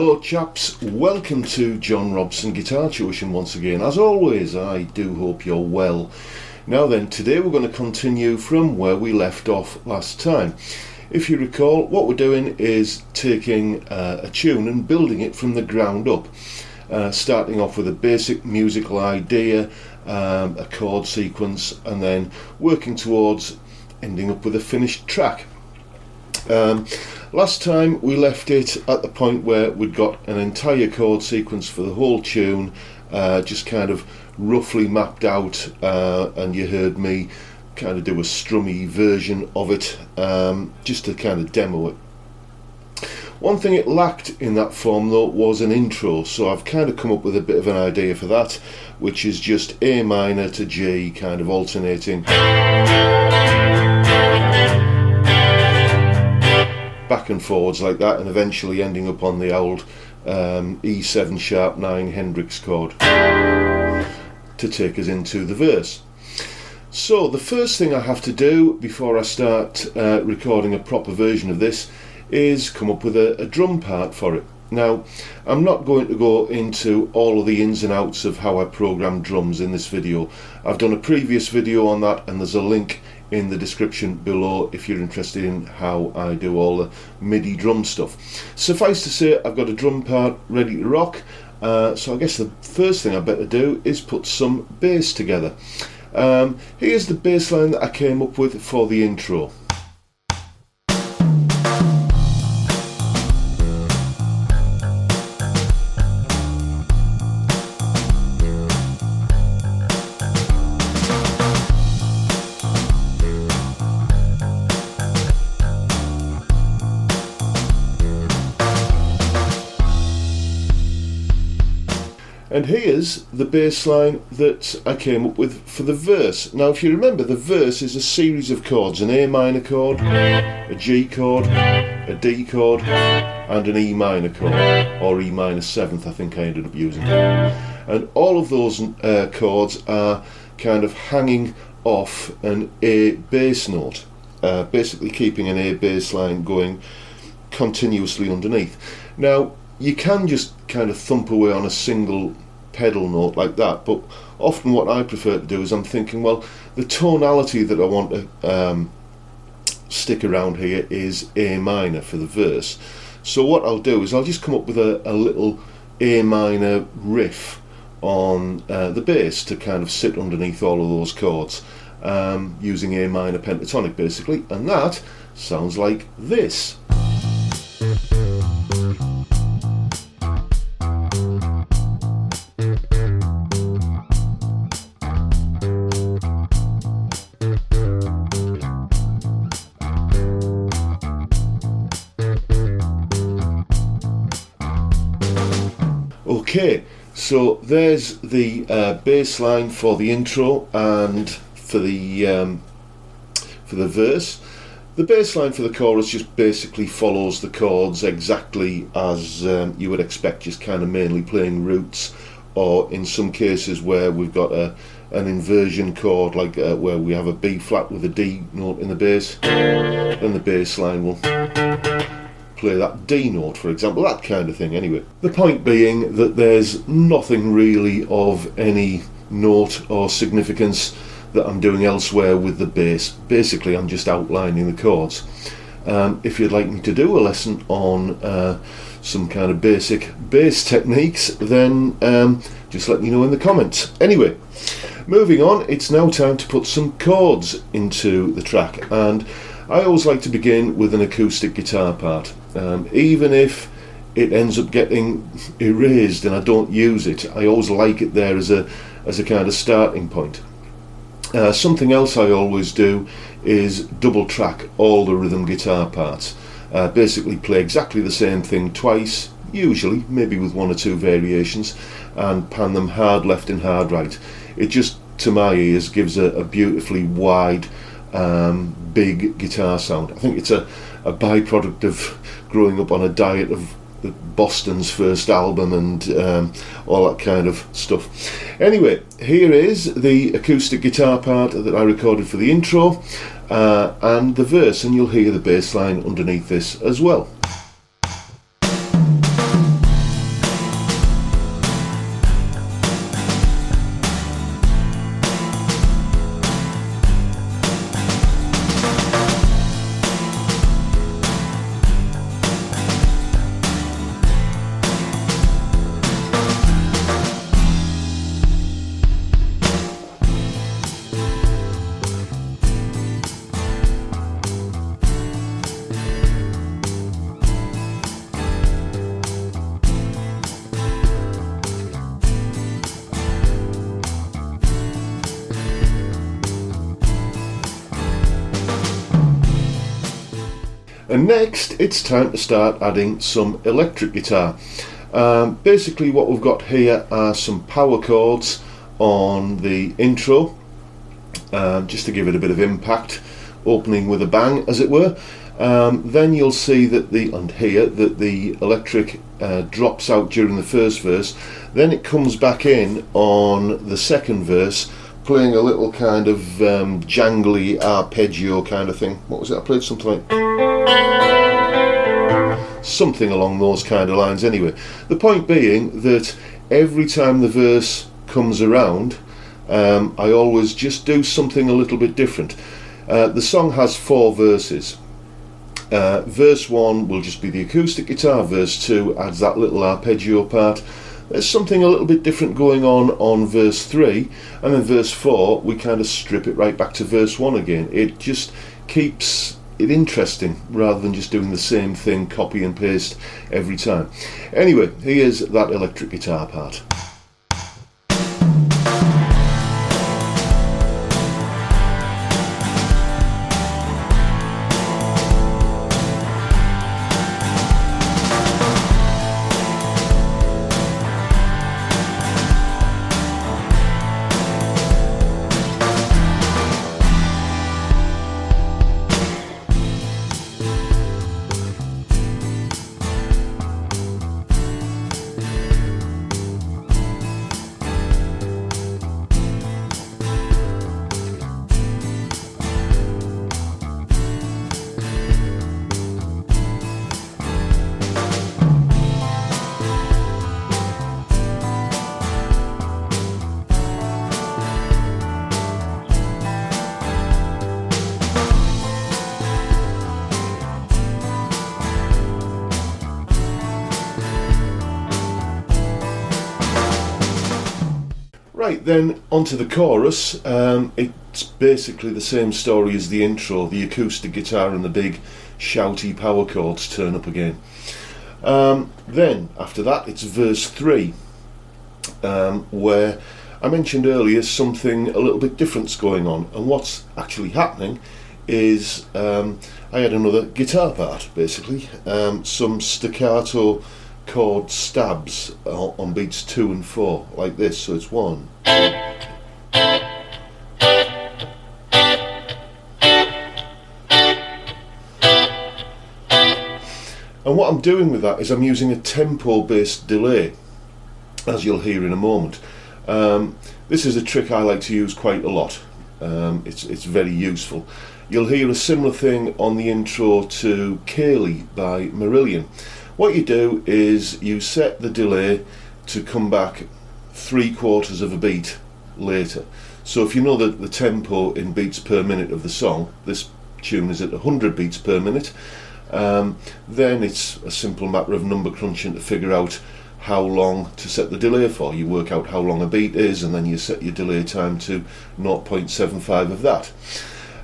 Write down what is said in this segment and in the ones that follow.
Hello chaps, welcome to John Robson Guitar Tuition once again. As always, I do hope you're well. Now then, today we're going to continue from where we left off last time. If you recall, what we're doing is taking a tune and building it from the ground up. Starting off with a basic musical idea, a chord sequence, and then working towards ending up with a finished track. Last time we left it at the point where we'd got an entire chord sequence for the whole tune, just kind of roughly mapped out, and you heard me kind of do a strummy version of it, just to kind of demo it. One thing it lacked in that form though was an intro, so I've kind of come up with a bit of an idea for that, which is just A minor to G, kind of alternating back and forwards like that, and eventually ending up on the old E7 sharp 9 Hendrix chord to take us into the verse. So the first thing I have to do before I start recording a proper version of this is come up with a drum part for it. Now, I'm not going to go into all of the ins and outs of how I program drums in this video. I've done a previous video on that, and there's a link in the description below if you're interested in how I do all the MIDI drum stuff. Suffice to say, I've got a drum part ready to rock, so I guess the first thing I better do is put some bass together. Here's the bass line that I came up with for the intro. And here's the bass line that I came up with for the verse. Now if you remember, the verse is a series of chords: an A minor chord, a G chord, a D chord, and an E minor chord, or E minor 7th I think I ended up using. And all of those chords are kind of hanging off an A bass note, basically keeping an A bass line going continuously underneath. Now you can just kind of thump away on a single pedal note like that, but often what I prefer to do is I'm thinking, well, the tonality that I want to stick around here is A minor for the verse. So what I'll do is I'll just come up with a little A minor riff on the bass to kind of sit underneath all of those chords, using A minor pentatonic basically, and that sounds like this. Okay, so there's the bass line for the intro and for the verse. The bass line for the chorus just basically follows the chords exactly as you would expect, just kind of mainly playing roots, or in some cases where we've got an inversion chord, like where we have a B flat with a D note in the bass, then the bass line will play that D note, for example, that kind of thing. Anyway, the point being that there's nothing really of any note or significance that I'm doing elsewhere with the bass. Basically I'm just outlining the chords. If you'd like me to do a lesson on some kind of basic bass techniques, then just let me know in the comments. Anyway, moving on, it's now time to put some chords into the track, and I always like to begin with an acoustic guitar part, even if it ends up getting erased and I don't use it. I always like it there as a kind of starting point. Something else I always do is double track all the rhythm guitar parts. Basically play exactly the same thing twice, usually, maybe with one or two variations, and pan them hard left and hard right. It just, to my ears, gives a beautifully wide, big guitar sound. I think it's a byproduct of growing up on a diet of Boston's first album and all that kind of stuff. Anyway, here is the acoustic guitar part that I recorded for the intro, and the verse, and you'll hear the bass line underneath this as well. And next it's time to start adding some electric guitar. Basically what we've got here are some power chords on the intro, just to give it a bit of impact, opening with a bang as it were. Then you'll see that the electric drops out during the first verse, then it comes back in on the second verse, playing a little kind of jangly arpeggio kind of thing. What was it I played? Something along those kind of lines anyway. The point being that every time the verse comes around, I always just do something a little bit different. The song has 4 verses. Verse 1 will just be the acoustic guitar, verse 2 adds that little arpeggio part. There's something a little bit different going on verse 3, and then verse 4 we kind of strip it right back to verse 1 again. It just keeps it interesting rather than just doing the same thing, copy and paste every time. Anyway, here's that electric guitar part. Right, then onto the chorus. It's basically the same story as the intro. The acoustic guitar and the big shouty power chords turn up again. Then after that it's verse 3, where I mentioned earlier something a little bit different's going on, and what's actually happening is I had another guitar part, basically, some staccato chord stabs on beats 2 and 4 like this. So it's 1, 2. And what I'm doing with that is I'm using a tempo based delay, as you'll hear in a moment. This is a trick I like to use quite a lot. It's very useful. You'll hear a similar thing on the intro to Kaylee by Marillion. What you do is you set the delay to come back 3/4 of a beat later. So if you know that the tempo in beats per minute of the song, this tune is at 100 beats per minute, then it's a simple matter of number crunching to figure out how long to set the delay for. You work out how long a beat is, and then you set your delay time to 0.75 of that.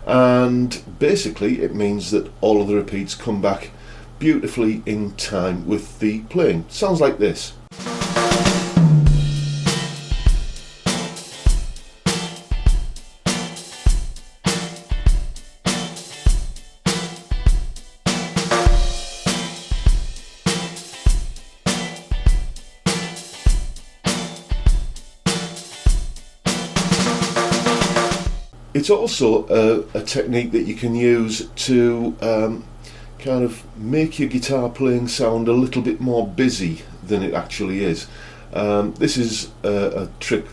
And basically it means that all of the repeats come back beautifully in time with the playing. Sounds like this. It's also a technique that you can use to kind of make your guitar playing sound a little bit more busy than it actually is. This is a trick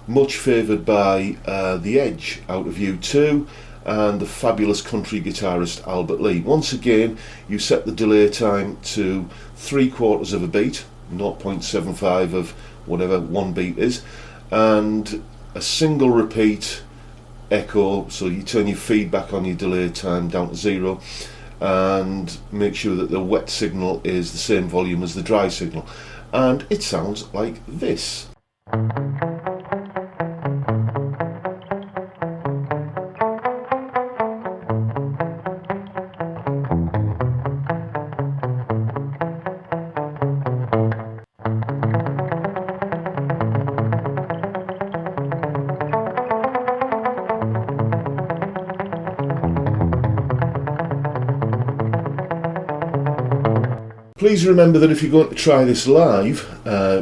much favoured by The Edge out of U2 and the fabulous country guitarist Albert Lee. Once again, you set the delay time to 3/4 of a beat, 0.75 of whatever one beat is, and a single repeat echo, so you turn your feedback on your delay time down to 0 and make sure that the wet signal is the same volume as the dry signal, and it sounds like this. Please remember that if you're going to try this live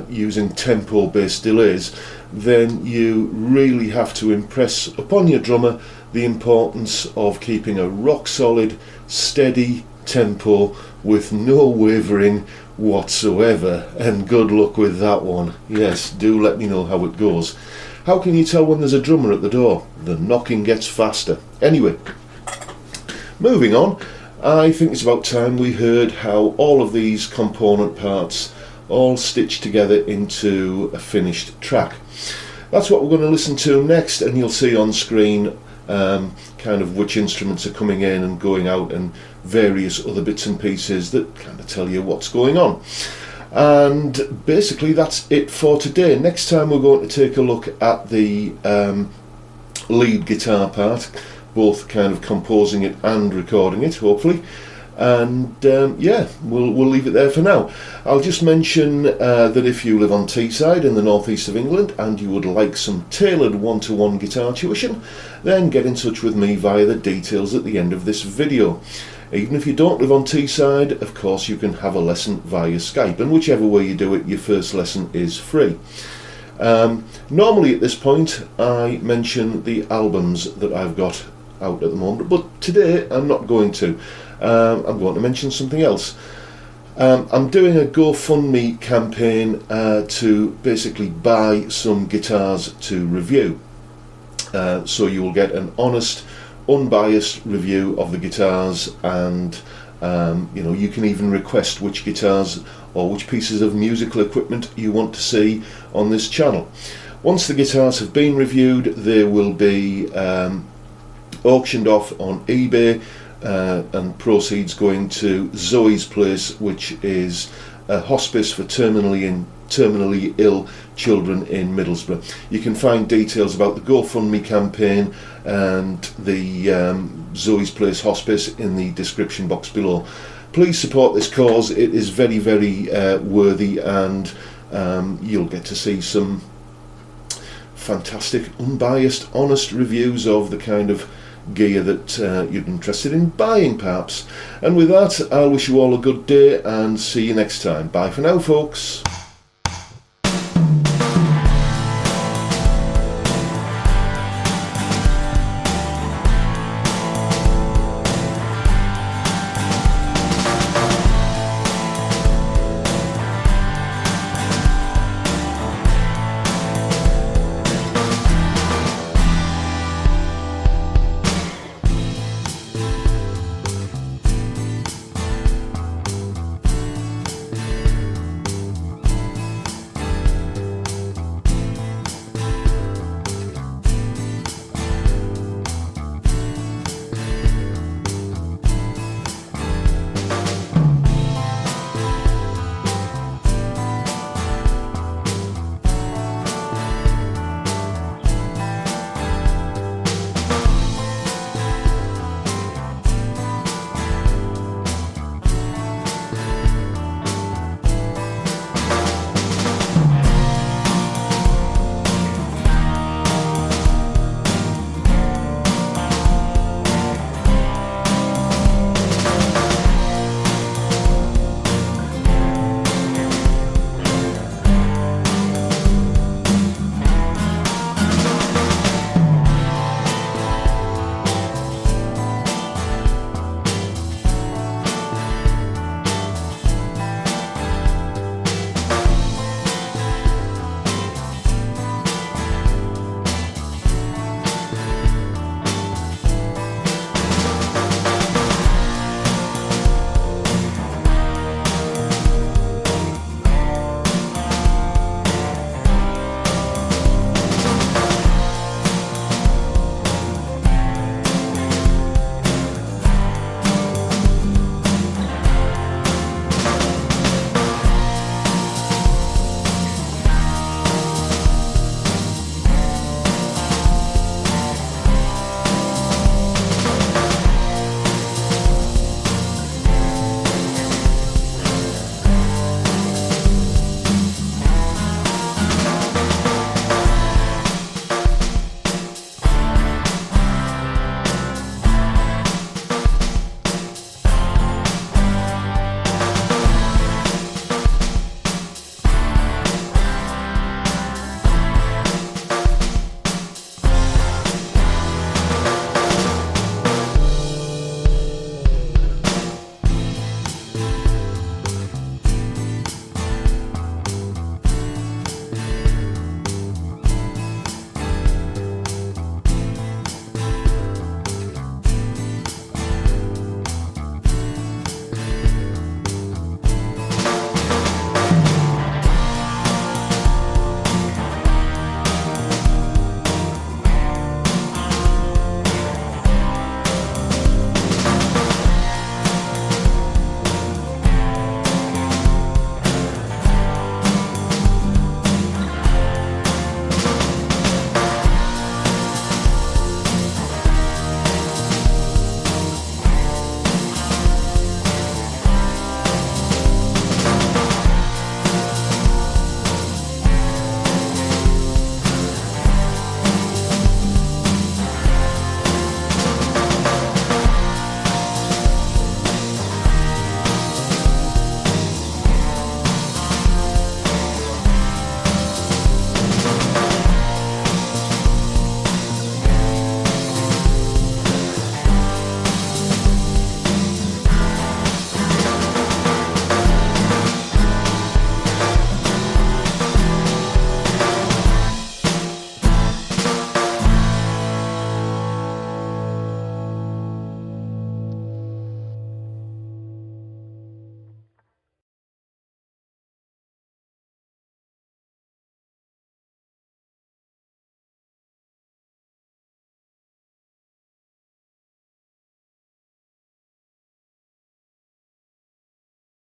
using tempo-based delays, then you really have to impress upon your drummer the importance of keeping a rock-solid, steady tempo with no wavering whatsoever. And good luck with that one. Yes, do let me know how it goes. How can you tell when there's a drummer at the door? The knocking gets faster. Anyway, moving on. I think it's about time we heard how all of these component parts all stitch together into a finished track. That's what we're going to listen to next, and you'll see on screen kind of which instruments are coming in and going out and various other bits and pieces that kind of tell you what's going on. And basically that's it for today. Next time we're going to take a look at the lead guitar part, both kind of composing it and recording it, hopefully. And yeah, we'll leave it there for now. I'll just mention that if you live on Teesside in the northeast of England and you would like some tailored one-to-one guitar tuition, then get in touch with me via the details at the end of this video. Even if you don't live on Teesside, of course you can have a lesson via Skype, and whichever way you do it, your first lesson is free. Normally at this point I mention the albums that I've got out at the moment, but today I'm not going to. I'm going to mention something else. I'm doing a GoFundMe campaign to basically buy some guitars to review. So you will get an honest, unbiased review of the guitars, and you know, you can even request which guitars or which pieces of musical equipment you want to see on this channel. Once the guitars have been reviewed, they will be auctioned off on eBay, and proceeds going to Zoe's Place, which is a hospice for terminally ill children in Middlesbrough. You can find details about the GoFundMe campaign and the Zoe's Place hospice in the description box below. Please support this cause. It is very, very worthy, and you'll get to see some fantastic, unbiased, honest reviews of the kind of gear that you're interested in buying, perhaps. And with that, I'll wish you all a good day and see you next time. Bye for now, folks.